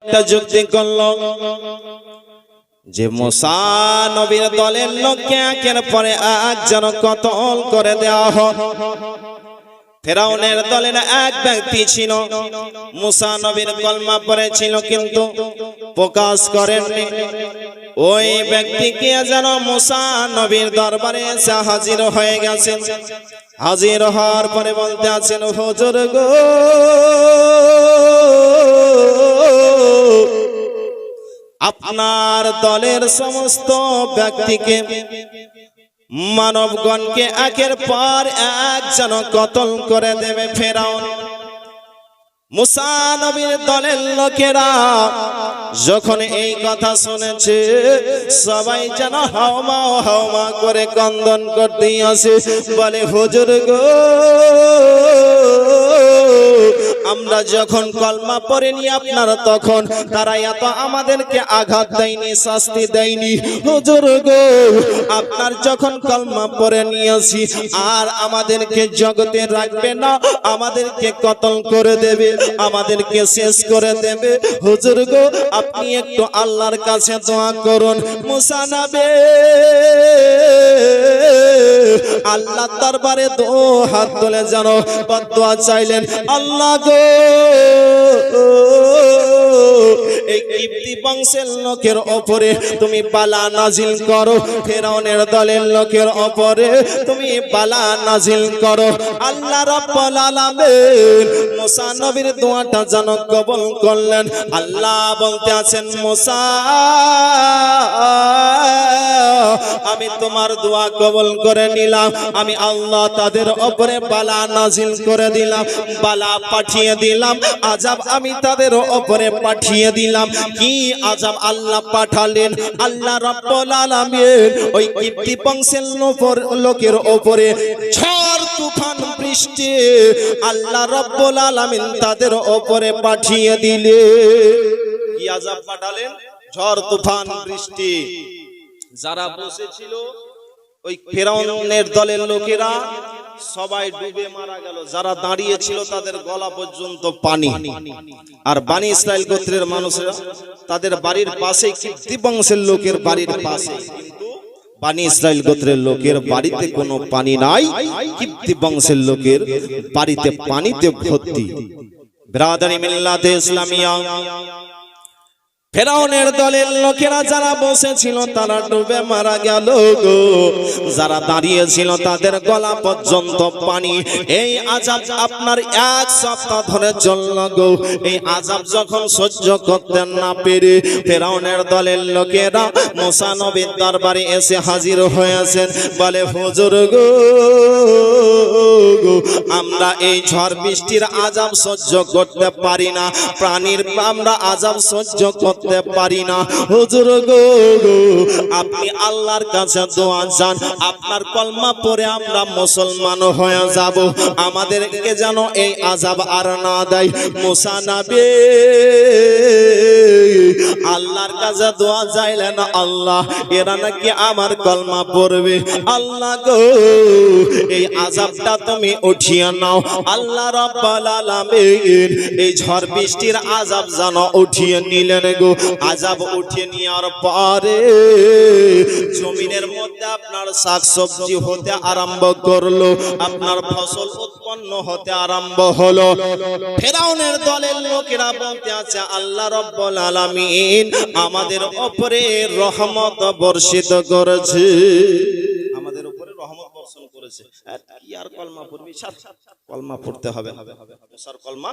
একটা যুক্তি করলো যে মুসা নবীর দলের লোককে একের পরে এক যেন কতল করে দেওয়া হোক। ফেরাউনের দলের এক ব্যক্তি ছিল, মুসা নবীর কলমা পড়েছিল কিন্তু প্রকাশ করেননি। ওই ব্যক্তিকে যেন মুসা নবীর দরবারে এসে হাজির হয়ে গেছেন। হাজির হওয়ার পরে বলতে আছেন, হুজুর গো, আপনার দলের সমস্ত ব্যক্তিকে, মানবগণকে একের পর এক যেন কতল করে দেবে ফেরাউন। মুসা নবীর দলের লোকেরা যখন এই কথা শুনেছে, সবাই যেন হাওমা হাওমা করে ক্রন্দন করতে আসে, বলে হুজুর গো, আমরা যখন কলমা পড়িনি আপনার, তখন তারা এত আমাদেরকে আঘাত দেয়নি, শাস্তি দেয়নি। হুজুর গো, আপনার যখন কলমা পড়ে নিয়েছি আর আমাদেরকে জগতে রাখবে না, আমাদেরকে কতল করে দেবে, আমাদেরকে শেষ করে দেবে। হুজুর গো, আপনি একটু আল্লাহর কাছে দোয়া করুন। মুসা নবী আল্লাহর দরবারে দো হাত তুলে যেন বদদোয়া চাইলেন, আল্লাহ গো, এই কিপ্তি বংশের লোকের উপরে তুমি বালা নাজিল করো, ফেরাউনের দলের লোকের উপরে তুমি বালা নাজিল করো। আল্লাহ রাব্বুল আলামিন মুসা নবীর দোয়াটা যেন কবুল করলেন। আল্লাহ বলতে আছেন, মুসা, আমি তোমার দোয়া কবুল করে নিলাম। আমি আল্লাহ তাদের উপরে বালা নাজিল করে দিলাম, বালা পাঠিয়ে দিলাম, আযাব আমি তাদের উপরে পাঠিয়ে দিলাম। কি আযাব আল্লাহ পাঠালেন? আল্লাহ রাব্বুল আলামিন ওই কিপ্তি বংশের লোকের উপরে ঝড় তুফান বৃষ্টি আল্লাহ রাব্বুল আলামিন তাদের উপরে পাঠিয়ে দিলেন। কি আযাব পাঠালেন? ঝড় তুফান বৃষ্টি। যারা বসেছিল ওই ফেরাউনের দলের লোকেরা সবাই ডুবে মারা গেল। যারা দাঁড়িয়ে ছিল তাদের গলা পর্যন্ত পানি। আর বনি ইসরাইল গোত্রের মানুষরা তাদের বাড়ির পাশে, কিপ্তি বংশের লোকের বাড়ির পাশে, কিন্তু বনি ইসরাইল গোত্রের লোকের বাড়িতে কোনো পানি নাই, কিপ্তি বংশের লোকের বাড়িতে পানিতে ভর্তি। বিরাদরি মিল্লাতে ইসলামিয়া, ফেরাউনের দলের লোকেরা যারা বসেছিল তারা ডুবে মারা গেল গো। যারা দাঁড়িয়ে ছিল তাদের গলা পর্যন্ত পানি। এই আযাব আপনার এক সপ্তাহ ধরে চলল গো। এই আযাব যখন সহ্য করতে না পেরে ফেরাউনের দলের লোকেরা মুসা নবীর দরবারে এসে হাজির হয়েছেন, বলে হুজুর গো, আমরা এই ঝড় বৃষ্টির আযাব সহ্য করতে পারি না, প্রাণীর আমরা আযাব সহ্য করতে পারি না। হুজুর গো, আপনি আল্লাহর কাছে দোয়া চান, আপনার কলমা পড়ে আমরা মুসলমান হয়ে যাব, আমাদেরকে যেন এই আযাব আর না দেয়। মুসা নবী আল্লাহর কাছে দোয়া চাইলেন, আল্লাহ, এরা নাকি আমার কলমা পড়বে, আল্লাহ গো, এই আযাবটা তুমি উঠিয়ে নাও। আল্লাহ রাব্বুল আলামিন এই ঝড় বৃষ্টির আযাব যেন উঠিয়ে নিলেন গো। আযাব উঠিয়ে নেওয়ার পরে জমিনের মধ্যে আপনার শাকসবজি হতে আরম্ভ করলো, আপনার ফসল উৎপন্ন হতে আরম্ভ হলো। ফেরাউনের দলের লোকেরা বলতে আছে, আল্লাহ রাব্বুল আলামিন আমাদের উপরে রহমত বর্ষিত করেছে, আমাদের উপরে রহমত বর্ষণ করেছে। কি আর কলমা পড়বি? কলমা পড়তে হবে, মুসার কলমা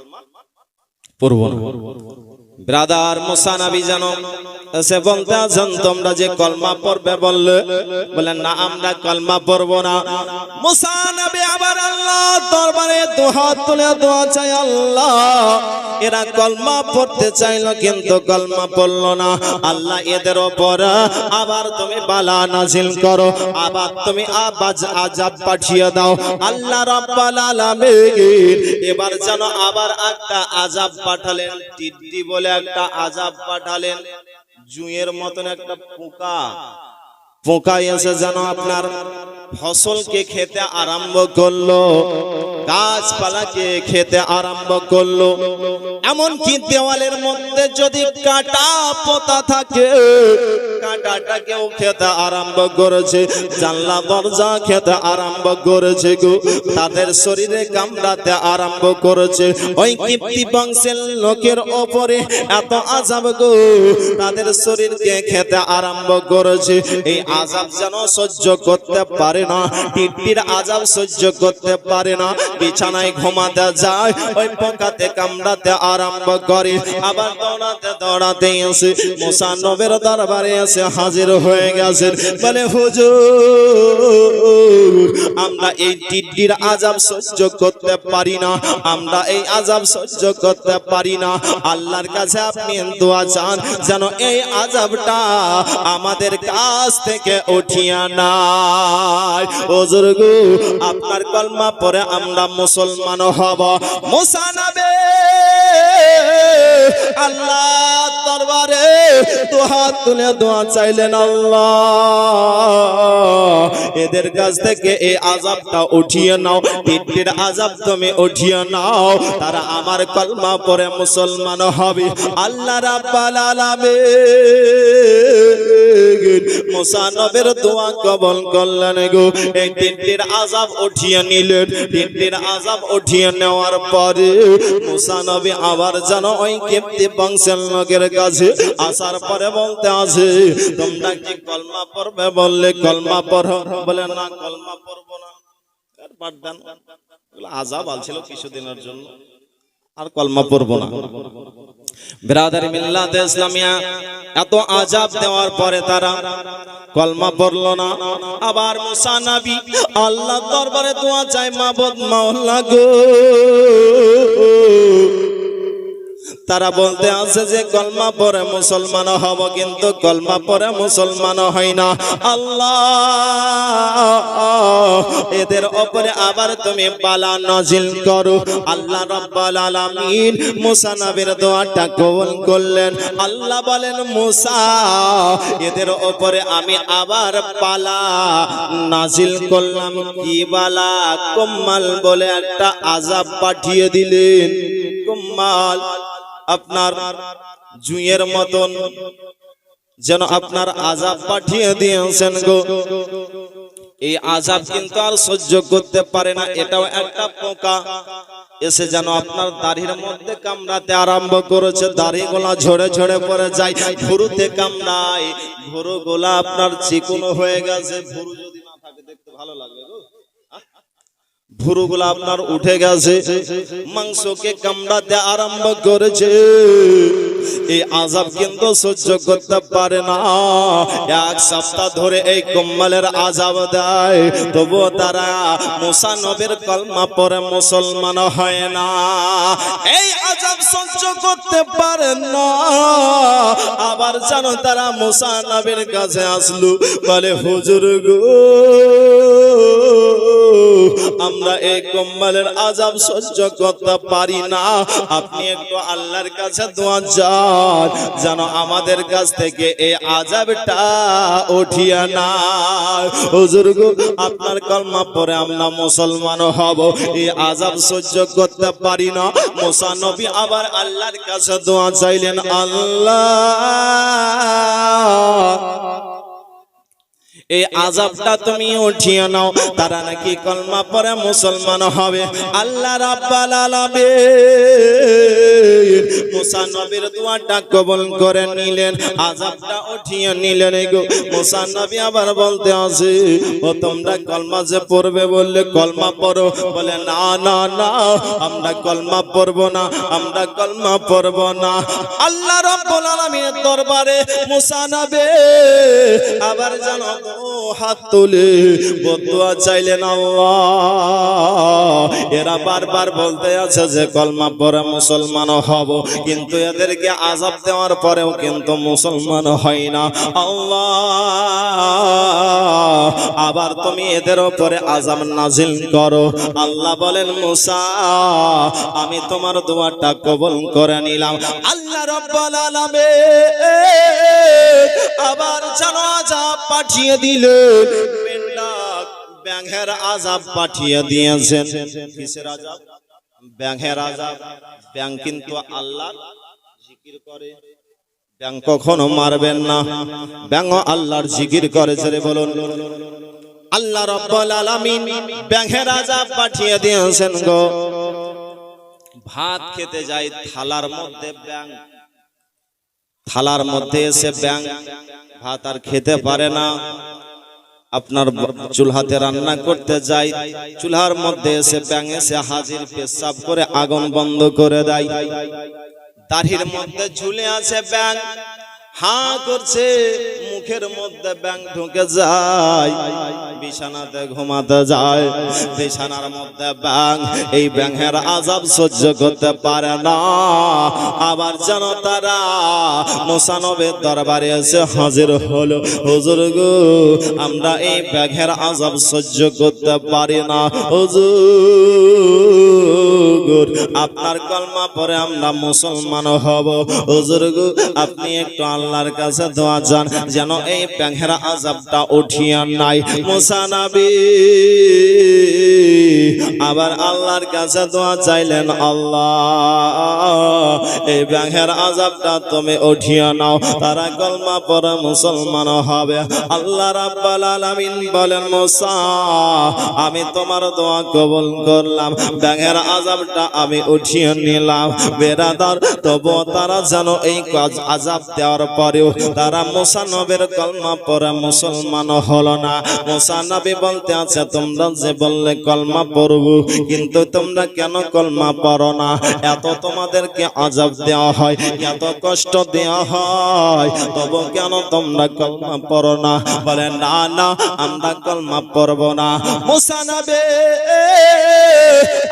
পড়ব না। ব্রাদার মুসা নবী জানো সে বলতে আছেন, তোমরা যে কলমা পড়বে বললে, বলেন না আমরা কলমা পড়ব না। মুসা নবী আবার আল্লাহর দরবারে দুহাত তুলে দোয়া চাই, আল্লাহ, এরা কলমা পড়তে চাইলো কিন্তু কলমা পড়লো না, আল্লাহ এদের উপর আবার তুমি বালা নাজিল করো, আবার তুমি আযাব পাঠিয়ে দাও। আল্লাহ রাব্বুল আলামিন এবার যেন আবার একটা আযাব পাঠালেন, টিড্ডি বলে একটা আযাব পাঠালেন। জুঁয়ের মতন একটা পোকা এসে যেন আপনার ফসলকে খেতে আরম্ভ করলো, গাছপালাকে খেতে আরম্ভ করলো। এমনকি দেওয়ালের মধ্যে যদি কাঁটা পোতা থাকে, কাঁটাটাকেও খেতে আরম্ভ করেছে, জানলা দরজা খেতে আরম্ভ করেছে গো, তাদের শরীরে কামড়াতে আরম্ভ করেছে। ওই কিপ্তি বংশের লোকের ওপরে এত আযাব গো, তাদের শরীরকে খেতে আরম্ভ করেছে। এই আযাব যেন সহ্য করতে পারে না, টিট্টির আযাব সহ্য করতে পারে না, বিছানায় ঘুমাতে যায়, ওই পোকাতে কামড়াতে আরম্ভ করে। আবার দৌড়াতে দৌড়াতে এসে মুসা নবীর দরবারে এসে হাজির হয়ে গেছেন। বলে হুজুর, আমরা এই টিট্টির আযাব সহ্য করতে পারি না, আমরা এই আযাব সহ্য করতে পারি না। আল্লাহর কাছে আপনি দোয়া চান যেন এই আযাবটা আমাদের কাছ থেকে উঠিয়ে নেয়। হুজুর গো, আপনার কলমা পড়ে আমরা মুসলমান হব। মুসা নবী আল্লাহর দরবারে দুহাত তুলে দোয়া চাইলেন, আল্লাহ এদের কাছ থেকে এই আযাবটা উঠিয়ে নাও, টিট্টির আযাব তুমি উঠিয়ে নাও, তারা আমার কলমা পড়ে মুসলমান হবে। আল্লাহ রাব্বুল আলামিন মুসা নবীর দোয়া কবুল করলেন গো। এই টিট্টির আযাব উঠিয়ে নিলেন। টিট্টির আযাব উঠিয়ে নেওয়ার পরে মুসা নবী আবার যেন ওই কিপ্তি বংশের লোকের কাছে আসার পরে বলতে আছে, তোমরা কি কলমা পড়বে? বললে কলমা পড়ো। বলে না, কলমা পড়বো না। আযাব আলছিল কিছুদিনের জন্য, আর কলমা পড়বো না। বিরাদারি মিল্লাত ইসলামিয়া, এত আযাব দেওয়ার পরে তারা কলমা পড়লো না। আবার মুসা নবী আল্লাহর দরবারে দোয়া চায়, মাবুদ মাওলা গো, তারা বলতে আছে যে কলমা পড়ে মুসলমান হব, কিন্তু কলমা পড়ে মুসলমান হয় না। আল্লাহ এদের উপরে আবার তুমি বালা নাজিল করো। আল্লাহ রাব্বুল আলামিন মুসা নবীর দোয়াটা কবুল করলেন। আল্লাহ বলেন, মুসা এদের উপরে আমি আবার বালা নাজিল করলাম। কি বালা? কুম্মাল বলে একটা আযাব পাঠিয়ে দিলেন। কুম্মাল আপনার জুঁয়ের মতন যেন আপনার আযাব পাঠিয়ে দিয়েছেন গো। এই আযাব কিন্তু আর সহ্য করতে পারে না। এটাও একটা পোকা এসে যেন আপনার দাড়ির মধ্যে কামড়াতে আরম্ভ করেছে। দাড়িগুলা ঝরে ঝরে পড়ে যায়, ভুরুতে কামড়ায়, ভুরুগুলা আপনার চিকনো হয়ে গেছে। ভুরু যদি না থাকে দেখতে ভালো লাগবে গো, ভুরুগুলা আপনার উঠে গেছে, মাংসকে কামড়াতে আরম্ভ করেছে। এই আযাব কিন্তু সহ্য করতে পারে না। এক সপ্তাহ ধরে এই কুম্মালের আযাব দেয়, তবুও তারা মুসা নবীর কলমা পড়ে মুসলমান হয় না। এই আযাব সহ্য করতে পারে না। আবার জানো তারা মুসা নবীর কাছে আসলো, বলে হুজুর গো, আমরা এই কুম্মালের আযাব সহ্য করতে পারি না, আপনি একটু আল্লাহর কাছে দোয়া চান যেন আমাদের কাছ থেকে এই আযাবটা উঠিয়ে নাও। হুজুর গো, আপনার কলমা পড়ে আমরা মুসলমান হব, এই আযাব সহ্য করতে পারি না। মুসা নবী আবার আল্লাহর কাছে দোয়া চাইলেন, আল্লাহ এই আযাবটা তুমি উঠিয়ে নাও, তারা নাকি কলমা পড়ে মুসলমান হবে। আল্লাহ রাব্বুল আলামিন মুসা নবীর দোয়াটা কবুল করে নিলেন, আযাবটা উঠিয়ে নিলেন গো। মুসা নবী আবার বলতে আছে, ও তোমরা কলমা যে পড়বে বললে কলমা পড়ো। বলে না না না, আমরা কলমা পড়বো না, আমরা কলমা পড়বো না। আল্লাহ রাব্বুল আলামিনের দরবারে মুসা নবী আবার জানো হাত তুলে বদুয়া চাইলেন, আল্লাহ এরা বারবার বলতে আছে যে কলমা পড়ে মুসলমান হব, কিন্তু এদেরকে আযাব দেওয়ার পরেও কিন্তু মুসলমান হয় না। আল্লাহ আবার তুমি এদের উপরে আযাব নাজিল করো। আল্লাহ বলেন, মুসা আমি তোমার দোয়াটা কবুল করে নিলাম। আল্লাহ রাব্বুল আলামিন আবার যেন আযাব পাঠিয়ে দিলেন। ব্যাঙের আযাব পাঠিয়ে দিয়েছেন। কিসের আযাব? ব্যাঙের আযাব। ব্যাঙ কিন্তু আল্লাহর জিকির করে, ব্যাঙ কখনো মারবেন না, ব্যাঙ আল্লাহর জিকির করে। জোরে বলুন। আল্লাহ রাব্বুল আলামিন ব্যাঙের আযাব পাঠিয়ে দিয়েছেন গো। ভাত খেতে যায়, থালার মধ্যে ব্যাঙ, থালার মধ্যে এসে ব্যাঙ, ভাত আর খেতে পারে না। আপনার চুলহাতে রান্না করতে যায়, চুলহার মধ্যে এসে ব্যাঙ এসে হাজির, পেশাব করে আগুন বন্ধ করে দেয়। দাড়ির মধ্যে ঝুলে আছে ব্যাঙ, হা করছে, মুখের মধ্যে ব্যাঙ ঢুকে যায়, বিছানাতে ঘুমাতে যায়, বিছানার মধ্যে ব্যাঙ। এই ব্যাঙের আযাব সহ্য করতে পারে না। আবার যেন তারা মুসা নবীর দরবারে এসে হাজির হলো, হুজুর গো আমরা এই ব্যাঙের আযাব সহ্য করতে পারি না, হুজুর আপনার কলমা পরে আমরা মুসলমান হব, হুজুর গো আপনি একটু আল্লাহর কাছে দোয়া চান যেন এই ব্যাঙের আযাবটা উঠিয়ে নাই। মুসা নবী আবার আল্লাহর কাছে দোয়া চাইলেন, আল্লাহ এই ব্যাঙের আযাবটা তুমি উঠিয়ে নাও, তারা কলমা পড়ে মুসলমান হবে। আল্লাহ রাব্বুল আলামিন বলেন, মুসা আমি তোমার দোয়া কবুল করলাম, ব্যাঙের আযাবটা আমি উঠিয়ে নিলাম। বেরাদার তবুও তারা যেন এই আযাব দেওয়ার পরেও তারা মুসা নবীর কলমা পড়ে মুসলমান হলো না। মুসা নবী বলতে আছে, তোমরা যে বললে কলমা পড়ব, কিন্তু তোমরা কেন কলমা পড়ো না? এত তোমাদেরকে আযাব দেওয়া হয়, এত কষ্ট দেওয়া হয়, তবু কেন তোমরা কলমা পড়ো না? বলে না না আমরা কলমা পড়ব না। মুসা নবী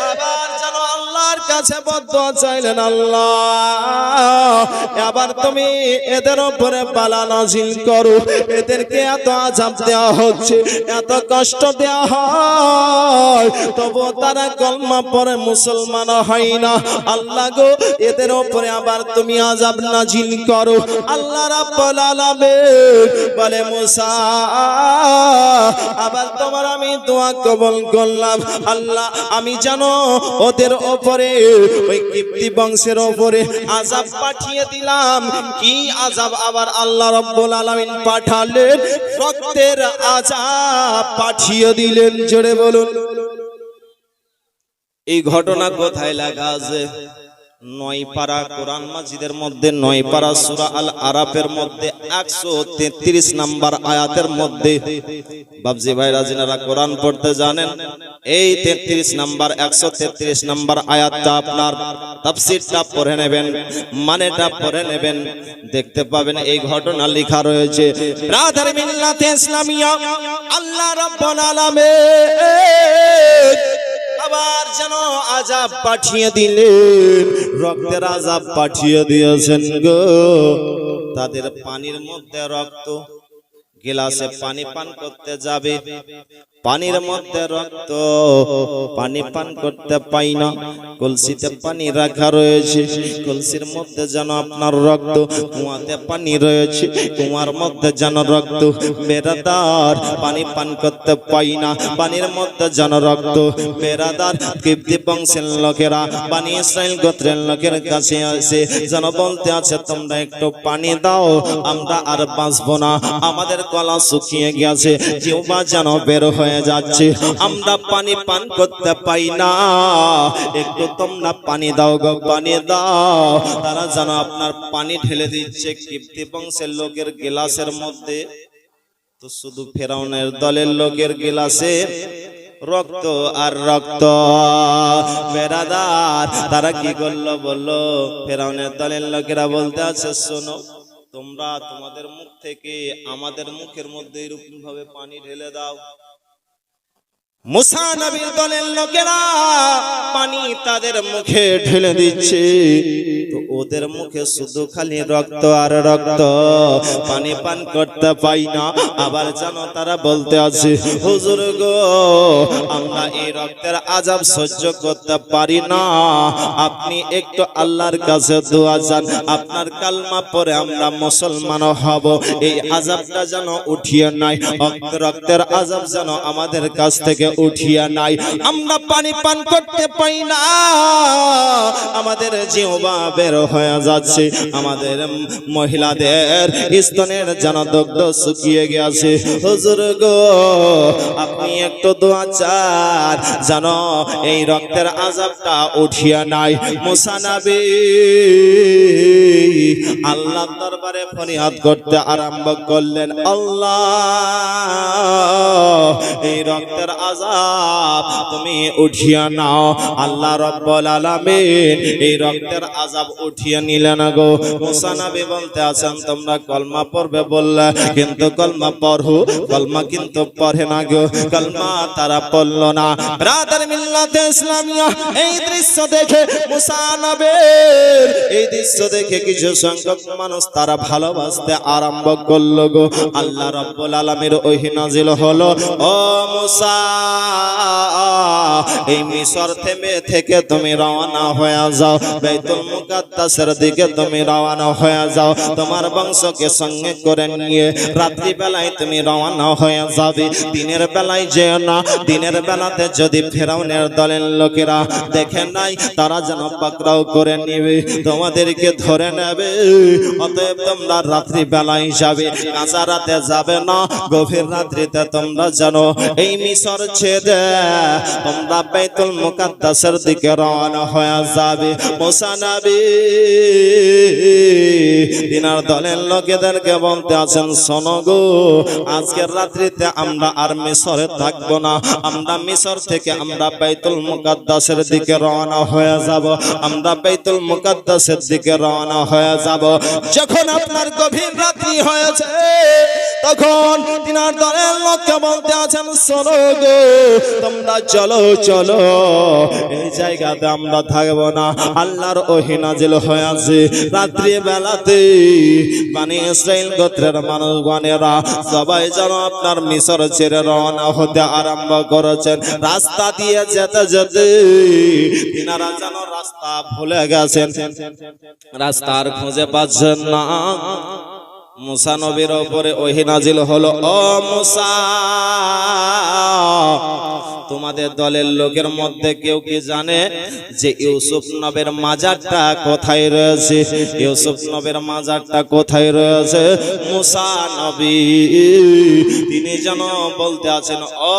আবার যেন আল্লাহর কাছে বদদোয়া চাইলেন, আল্লাহ এবার তুমি এদের উপরে বালা নাজিল করো, এদেরকে এত আযাব দেওয়া হচ্ছে, এত কষ্ট দেওয়া হয়, তবু তারা কলমা পড়ে মুসলমান হয় না। আল্লাহ গো এদের উপরে আবার তুমি আযাব নাজিল করো। আল্লাহ রাব্বুল আলামিন বলে, মুসা আবার তোমার আমি দোয়া কবুল করলাম, আল্লাহ আমি জানো ওদের উপরে ওই কিপ্তি বংশের উপরে আযাব পাঠিয়ে দিলাম। কি আযাব আবার আল্লাহ রাব্বুল আলামিন পাঠালেন? রক্তের আযাব পাঠিয়ে দিলেন। জোরে বলুন। এই ঘটনা কোথায় লেখা আছে? 9 পারা কোরআন মাজিদের মধ্যে, 9 পারা সূরা আল আরাফের মধ্যে 133 নাম্বার আয়াতের মধ্যে। বাবজি ভাইরা যিনারা কোরআন পড়তে জানেন, এই 33 নাম্বার 133 নাম্বার আয়াতটা আপনার তাফসীরটা পড়ে নেবেন, মানেটা পড়ে নেবেন, দেখতে পাবেন এই ঘটনা লেখা রয়েছে। ব্রাদার মিল্লাতে ইসলামিয়া আল্লাহ রাব্বুল আলামিন আবার যেন আযাব পাঠিয়ে দিলেন, রক্তের আযাব পাঠিয়ে দিয়েছেন গো। তাদের পানির মধ্যে রক্ত, গিলাসে পানি পান করতে যাবে, পানির মধ্যে রক্ত, পানি পান করতে পাই না। কলসিতে পানি রাখা রয়েছে, কলসির মধ্যে যেন আপনার রক্ত, কুয়াতে পানি রয়েছে, কুয়ার মধ্যে যেন রক্ত। বেরাদার পানি পান করতে পাই না, পানির মধ্যে যেন রক্ত। বেরাদার কিপ্তি বংশের লোকেরা বনি ইসরাইল গোত্রের লোকের কাছে আসে, যেন বলতে আছে তোমরা একটু পানি দাও, আমরা আর বাঁচবো না, আমাদের গলা শুকিয়ে গেছে, জিহ্বা যেন বের হয়ে যাচ্ছে, আমরা পানি পান করতে পাই না, একটু তোমরা পানি দাও গো, পানি দাও। তারা যেন আপনার পানি ঢেলে দিচ্ছে কিপ্তি বংশের লোকের গিলাসের মধ্যে। তো শুধু ফেরাউনের দলের লোকের গিলাসে রক্ত আর রক্ত। বেরাদার তারা কি করলো বললো, ফেরাউনের দলের লোকেরা বলতে আছে, শোনো তোমরা তোমাদের মুখ থেকে আমাদের মুখের মধ্যে এরকম ভাবে পানি ঢেলে দাও। মুসা নবীর দলের লোকেরা পানি তাদের মুখে ঢেলে দিচ্ছে। তো ওদের মুখে শুধু খালি রক্ত আর রক্ত, পানি পান করতে পাই না। আবার জানো তারা বলতে আছে, হুজুর গো আমরা এই রক্তের আযাব সহ্য করতে পারি না, আপনি একটু আল্লাহর কাছে দোয়া চান, আপনার কালমা পড়ে আমরা মুসলমান হব, এই আযাবটা যেন উঠিয়ে নাই, রক্তের আযাব যেন আমাদের কাছ থেকে উঠিয়ে নাই। আমরা পানি পান করতে পাই না, আমাদের জিহ্বা বের হয়ে যাচ্ছে, আমাদের মহিলাদের স্তনের যেন দগ্ধ শুকিয়ে গেছে। হুজুর গো আপনি একটু দোয়া চান যেন এই রক্তের আযাবটা উঠিয়ে নাই। মুসা নবী আল্লাহর দরবারে ফরিয়াদ করতে আরম্ভ করলেন, আল্লাহ এই রক্তের আযাব তুমি উঠিয়ে নাও। আল্লাহ রাব্বুল আলামিন এই রক্তের আযাব উঠিয়ে নিলেন গো। মুসা নবী বলতে আছেন তোমরা কলমা পড়বে বললে, কিন্তু কলমা পড়ো, কলমা কিন্তু পড়ে না গো, কলমা তারা পড়লো না। ব্রাদার মিল্লাতে ইসলামিয়া এই দৃশ্য দেখে মুসা নবীর এই দৃশ্য দেখে কিছু সংখ্যক মানুষ তারা ভালোবাসতে আরম্ভ করলো গো। আল্লাহ রাব্বুল আলামিনের ওহী নাজিল হলো, ও মুসা এই মিশর থেকে তুমি রওনা হয়ে যাও, বাইতুল মুকাদ্দাসের দিকে তুমি রওনা হয়ে যাও, তোমার বংশকে সঙ্গে করে নিয়ে রাত্রি বেলায় তুমি রওনা হয়ে যাবে, দিনের বেলায় যেও না, দিনের বেলাতে যদি ফেরাউনের দলের লোকেরা দেখে নাই তারা যেন পাকড়াও করে নেবে, তোমাদেরকে ধরে নেবে, অতএব তোমরা রাত্রি বেলায় যাবে, কাঁচা রাতে যাবে না, গভীর রাত্রিতে তোমরা জানো এই মিশর ছেড়ে তোমরা বাইতুল মুকাদ্দাসের দিকে রওনা হয়ে যাবে। মুসা নবী দিনার দলের লোকেদেরকে বলতে আছেন, শোনো গো আজকের রাত্রিতে আমরা আর মিশরে থাকবো না, আমরা মিশর থেকে আমরা বাইতুল মুকাদ্দাসের দিকে রওনা হয়ে যাব, আমরা বাইতুল মুকাদ্দাসের দিকে রওনা হয়ে যাব। যখন আপনার গভীর রাত্রি হয়েছে তখন তিনার দলের লোককে বলতে আছেন, শোনো গো তোমরা চলো চলো, এই জায়গাতে আমরা থাকবো না। আল্লাহর ওহী নাজিল হয়েছে রাত্রি বেলাতে বনি ইসরাইল গোত্রের মানুষগণেরা সবাই যেন আপনার মিশর ছেড়ে রওনা হতে আরম্ভ করেছেন। রাস্তা দিয়ে যেতে যেতে তিনারা যেন রাস্তা ভুলে গেছেন, রাস্তা আর খুঁজে পাচ্ছেন না। মুসা নবীর উপরে ওহী নাজিল হলো, ও মুসা তোমাদের দলের লোকের মধ্যে কেউ কি জানে যে ইউসুফ নবীর মাজারটা কোথায় রয়েছে? ইউসুফ নবীর মাজারটা কোথায় রয়েছে? মুসা নবী তিনি যেন বলতে আছেন, ও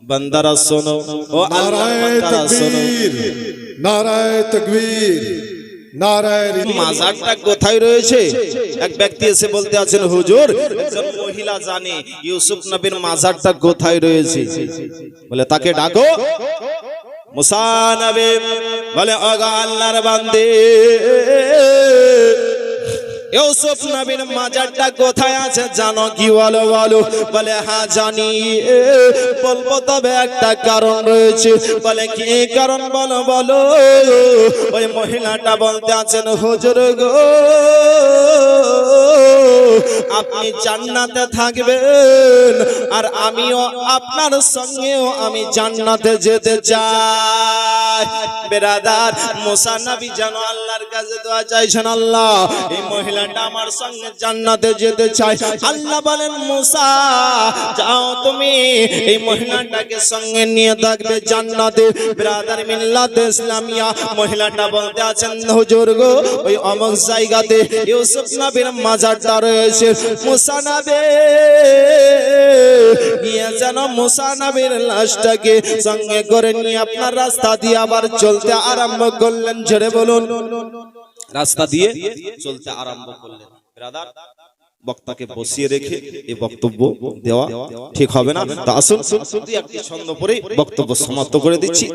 বান্দারা শোনো, ও আল্লাহর বান্দারা শোনো, নারায়ে তাকবীর, মাজারটা কোথায় রয়েছে? এক ব্যক্তি এসে বলতে আছেন, হুজুর একজন মহিলা জানে ইউসুফ নবীর মাজারটা কোথায় রয়েছে, বলে তাকে ডাকো। মুসা নবী বলে, ও আল্লাহর বান্দে ইউসুফ নবীর মাজারটা কোথায় আছে জানো কি? বলো বলো। বলে হ্যাঁ জানি, বলবো তবে একটা কারণ রয়েছে। বলে কি কারণ? বলো বলো। ওই মহিলাটা বলতে আছেন, হুজুর গো আপনি জান্নাতে থাকবেন আর আমিও আপনার সঙ্গেও আমি জান্নাতে যেতে চাই। বেরাদার মুসা নবী যেন আল্লাহর কাছে দোয়া চাইছেন, আল্লাহ এই মহিলাটা আমার সঙ্গে জান্নাতে যেতে চায়। আল্লাহ বলেন, মুসা যাও তুমি এই মহিলাটাকে সঙ্গে নিয়ে থাকবে জান্নাতে। ব্রাদার মিল্লাতে ইসলামিয়া মহিলাটা বলতে আছেন, হুজুর গো ওই অমুক জায়গাতে ইউসুফ নবীর মাজারটা রয়েছে। মুসা নবী নিয়ে যেন মুসা নবীর লাশটাকে সঙ্গে করে নিয়ে আপনার রাস্তা দিয়ে আবার চলতে আরম্ভ করলেন। ঝরে বলুন, রাস্তা দিয়ে চলতে আরম্ভ করলেন। ব্রাদার বক্তাকে বসিয়ে রেখে এই বক্তব্য দেওয়া ঠিক হবে না। তা আসুন একটি ছন্দ পরে বক্তব্য সমাপ্ত করে দিচ্ছি।